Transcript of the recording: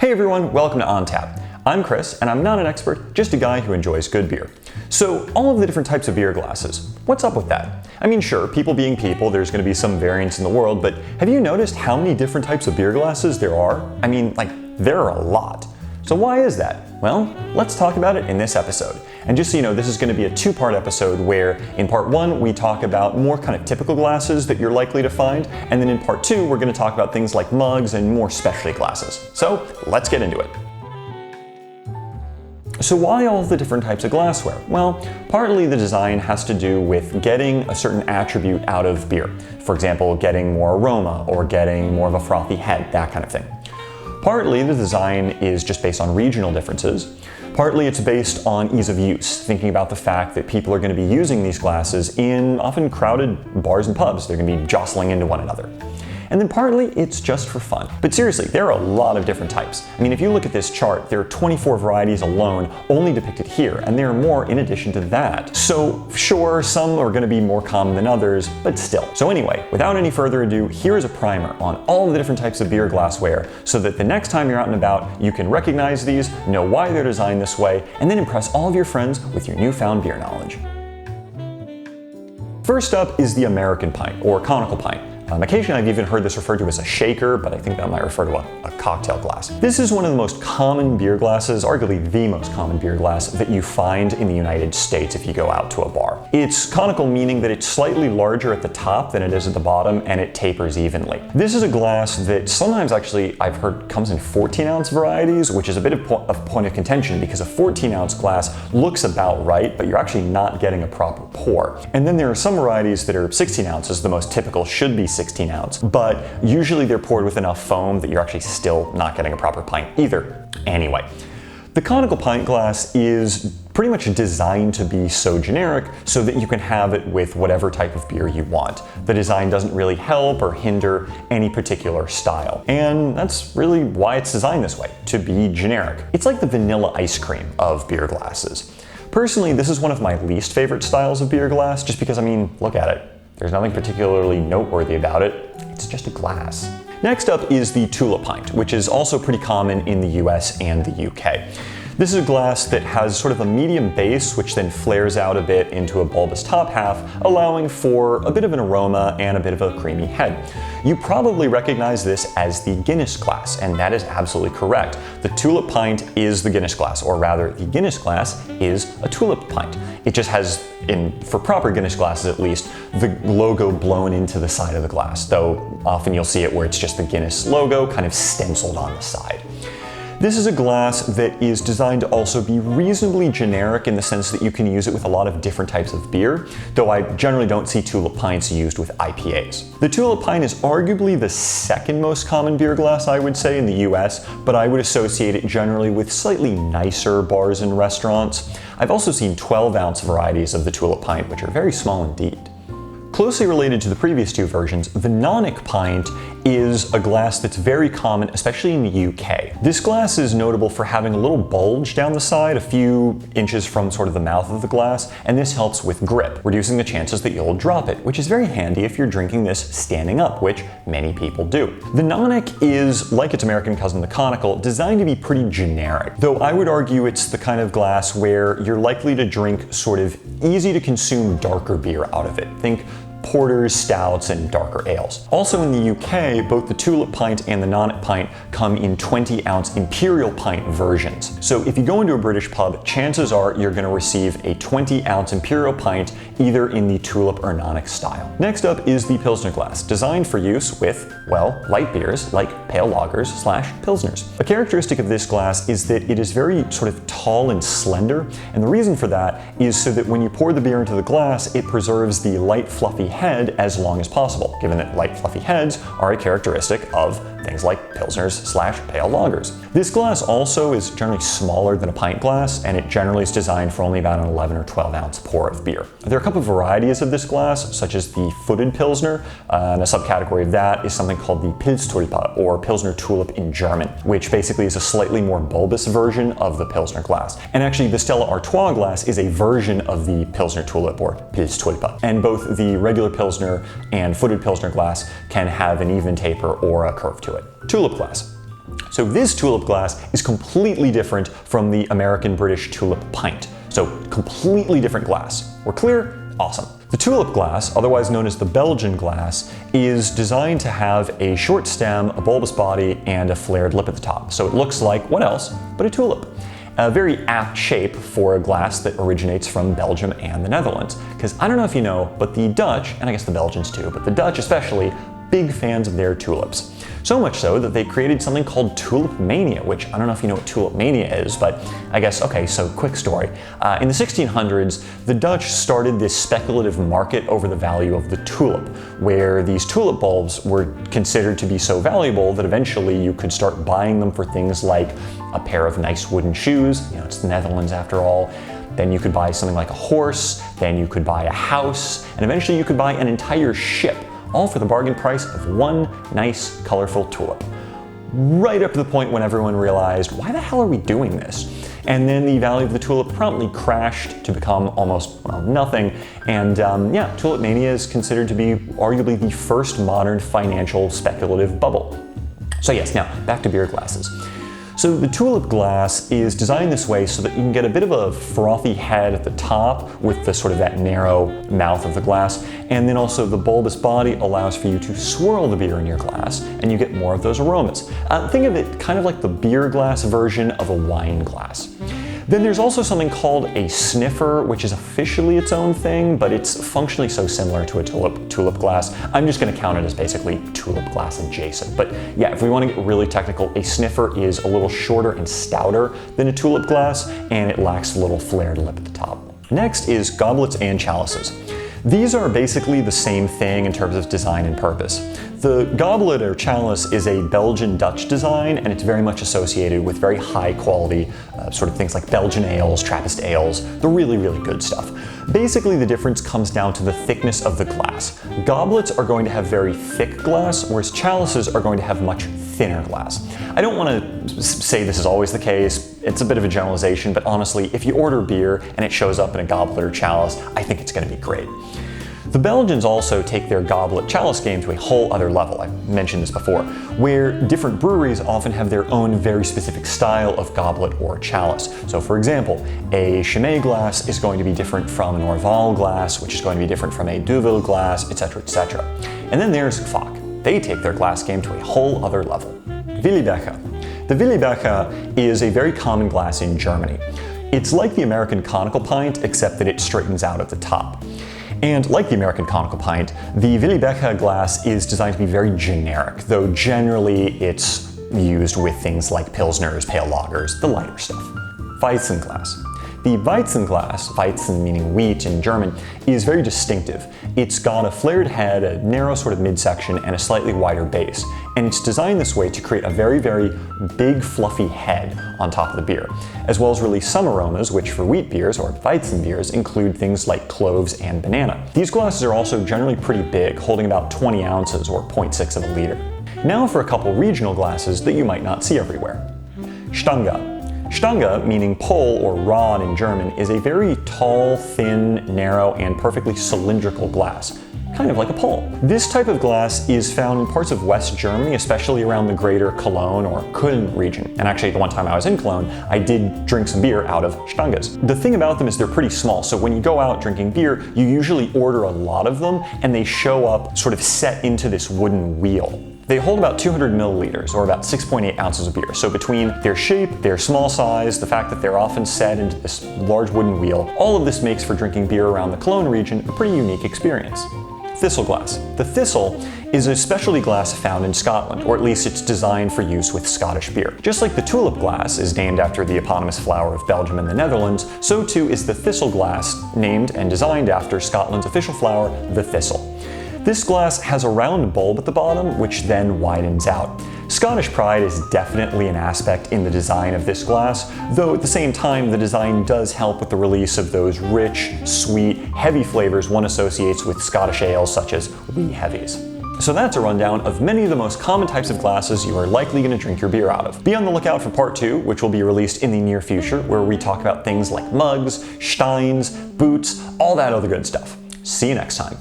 Hey everyone, welcome to On Tap. I'm Chris, and I'm not an expert, just a guy who enjoys good beer. So, all of the different types of beer glasses, what's up with that? I mean, sure, people being people, there's going to be some variance in the world, but have you noticed how many different types of beer glasses there are? I mean, there are a lot. So why is that? Well, let's talk about it in this episode. And just so you know, this is going to be a two-part episode where in part one, we talk about more kind of typical glasses that you're likely to find, and then in part two, we're going to talk about things like mugs and more specialty glasses. So let's get into it. So why all of the different types of glassware? Well, partly the design has to do with getting a certain attribute out of beer. For example, getting more aroma or getting more of a frothy head, that kind of thing. Partly the design is just based on regional differences. Partly it's based on ease of use, thinking about the fact that people are going to be using these glasses in often crowded bars and pubs. They're going to be jostling into one another. And then partly it's just for fun. But seriously, there are a lot of different types. I mean, if you look at this chart, there are 24 varieties alone only depicted here, and there are more in addition to that. So sure, some are going to be more common than others, but still. So anyway, without any further ado, here is a primer on all of the different types of beer glassware so that the next time you're out and about, you can recognize these, know why they're designed this way, and then impress all of your friends with your newfound beer knowledge. First up is the American pint, or conical pint. Occasionally I've even heard this referred to as a shaker, but I think that might refer to a cocktail glass. This is one of the most common beer glasses, arguably the most common beer glass that you find in the United States if you go out to a bar. It's conical, meaning that it's slightly larger at the top than it is at the bottom, and it tapers evenly. This is a glass that sometimes actually I've heard comes in 14-ounce varieties, which is a bit of point of contention because a 14-ounce glass looks about right, but you're actually not getting a proper pour. And then there are some varieties that are 16 ounces, the most typical should be 16 ounce, but usually they're poured with enough foam that you're actually still not getting a proper pint either. Anyway, the conical pint glass is pretty much designed to be so generic so that you can have it with whatever type of beer you want. The design doesn't really help or hinder any particular style. And that's really why it's designed this way, to be generic. It's like the vanilla ice cream of beer glasses. Personally, this is one of my least favorite styles of beer glass, just because, I mean, look at it. There's nothing particularly noteworthy about it. It's just a glass. Next up is the Tulip Pint, which is also pretty common in the US and the UK. This is a glass that has sort of a medium base, which then flares out a bit into a bulbous top half, allowing for a bit of an aroma and a bit of a creamy head. You probably recognize this as the Guinness glass, and that is absolutely correct. The Tulip Pint is the Guinness glass, or rather, the Guinness glass is a Tulip Pint. It just has, for proper Guinness glasses at least, the logo blown into the side of the glass, though often you'll see it where it's just the Guinness logo kind of stenciled on the side. This is a glass that is designed to also be reasonably generic in the sense that you can use it with a lot of different types of beer, though I generally don't see Tulip Pints used with IPAs. The Tulip Pint is arguably the second most common beer glass, I would say, in the US, but I would associate it generally with slightly nicer bars and restaurants. I've also seen 12-ounce varieties of the Tulip Pint, which are very small indeed. Closely related to the previous two versions, the Nonic Pint is a glass that's very common, especially in the UK. This glass is notable for having a little bulge down the side, a few inches from sort of the mouth of the glass, and this helps with grip, reducing the chances that you'll drop it, which is very handy if you're drinking this standing up, which many people do. The Nonic is, like its American cousin the conical, designed to be pretty generic, though I would argue it's the kind of glass where you're likely to drink sort of easy to consume darker beer out of it. Think porters, stouts, and darker ales. Also in the UK, both the Tulip Pint and the Nonic Pint come in 20-ounce Imperial Pint versions. So if you go into a British pub, chances are you're going to receive a 20-ounce Imperial Pint either in the Tulip or Nonic style. Next up is the Pilsner glass, designed for use with, well, light beers like pale lagers / Pilsners. A characteristic of this glass is that it is very sort of tall and slender, and the reason for that is so that when you pour the beer into the glass, it preserves the light, fluffy head as long as possible, given that light fluffy heads are a characteristic of things like Pilsners / pale lagers. This glass also is generally smaller than a pint glass, and it generally is designed for only about an 11 or 12 ounce pour of beer. There are a couple of varieties of this glass, such as the footed Pilsner, and a subcategory of that is something called the Pilztulip, or Pilsner tulip in German, which basically is a slightly more bulbous version of the Pilsner glass. And actually, the Stella Artois glass is a version of the Pilsner tulip, or Pilztulip, and both the regular Pilsner and footed Pilsner glass can have an even taper or a curve to it. Tulip glass. So this tulip glass is completely different from the American-British Tulip Pint. So completely different glass. We're clear? Awesome. The tulip glass, otherwise known as the Belgian glass, is designed to have a short stem, a bulbous body, and a flared lip at the top. So it looks like, what else, but a tulip. A very apt shape for a glass that originates from Belgium and the Netherlands. Because I don't know if you know, but the Dutch, and I guess the Belgians too, but the Dutch especially, big fans of their tulips. So much so that they created something called Tulip Mania, which I don't know if you know what Tulip Mania is, but I guess, okay, so quick story. In the 1600s, the Dutch started this speculative market over the value of the tulip, where these tulip bulbs were considered to be so valuable that eventually you could start buying them for things like a pair of nice wooden shoes, you know, it's the Netherlands after all. Then you could buy something like a horse, then you could buy a house, and eventually you could buy an entire ship, all for the bargain price of one nice, colorful tulip. Right up to the point when everyone realized, why the hell are we doing this? And then the value of the tulip promptly crashed to become almost, well, nothing. And yeah, Tulip Mania is considered to be arguably the first modern financial speculative bubble. So yes, now back to beer glasses. So the tulip glass is designed this way so that you can get a bit of a frothy head at the top with the sort of that narrow mouth of the glass, and then also the bulbous body allows for you to swirl the beer in your glass and you get more of those aromas. Think of it kind of like the beer glass version of a wine glass. Then there's also something called a sniffer, which is officially its own thing, but it's functionally so similar to a tulip glass. I'm just going to count it as basically tulip glass adjacent. But yeah, if we want to get really technical, a sniffer is a little shorter and stouter than a tulip glass, and it lacks a little flared lip at the top. Next is goblets and chalices. These are basically the same thing in terms of design and purpose. The goblet or chalice is a Belgian-Dutch design, and it's very much associated with very high quality sort of things like Belgian ales, Trappist ales, the really, really good stuff. Basically, the difference comes down to the thickness of the glass. Goblets are going to have very thick glass, whereas chalices are going to have much thinner glass. I don't want to say this is always the case. It's a bit of a generalization, but honestly, if you order beer and it shows up in a goblet or chalice, I think it's going to be great. The Belgians also take their goblet chalice game to a whole other level. I mentioned this before, where different breweries often have their own very specific style of goblet or chalice. So for example, a Chimay glass is going to be different from an Orval glass, which is going to be different from a Deauville glass, etc., etc. And then there's Fock. They take their glass game to a whole other level. Willibecher. The Willibecher is a very common glass in Germany. It's like the American conical pint, except that it straightens out at the top. And like the American conical pint, the Willibecher glass is designed to be very generic, though generally it's used with things like Pilsners, pale lagers, the lighter stuff. Viten Glass. The Viten Glass, Weizen meaning wheat in German, is very distinctive. It's got a flared head, a narrow sort of midsection, and a slightly wider base. And it's designed this way to create a very, very big fluffy head on top of the beer, as well as release some aromas, which for wheat beers or Weizen beers include things like cloves and banana. These glasses are also generally pretty big, holding about 20 ounces or 0.6 of a liter. Now for a couple regional glasses that you might not see everywhere. Sthanga. Sthanga, meaning pole or rod in German, is a very tall, thin, narrow, and perfectly cylindrical glass, kind of like a pole. This type of glass is found in parts of West Germany, especially around the greater Cologne or Köln region. And actually, the one time I was in Cologne, I did drink some beer out of Sthangas. The thing about them is they're pretty small, so when you go out drinking beer, you usually order a lot of them, and they show up sort of set into this wooden wheel. They hold about 200 milliliters, or about 6.8 ounces of beer. So between their shape, their small size, the fact that they're often set into this large wooden wheel, all of this makes for drinking beer around the Cologne region a pretty unique experience. Thistle Glass. The Thistle is a specialty glass found in Scotland, or at least it's designed for use with Scottish beer. Just like the Tulip Glass is named after the eponymous flower of Belgium and the Netherlands, so too is the Thistle Glass, named and designed after Scotland's official flower, the thistle. This glass has a round bulb at the bottom, which then widens out. Scottish pride is definitely an aspect in the design of this glass, though at the same time the design does help with the release of those rich, sweet, heavy flavors one associates with Scottish ales such as wee heavies. So that's a rundown of many of the most common types of glasses you are likely going to drink your beer out of. Be on the lookout for part 2, which will be released in the near future, where we talk about things like mugs, steins, boots, all that other good stuff. See you next time.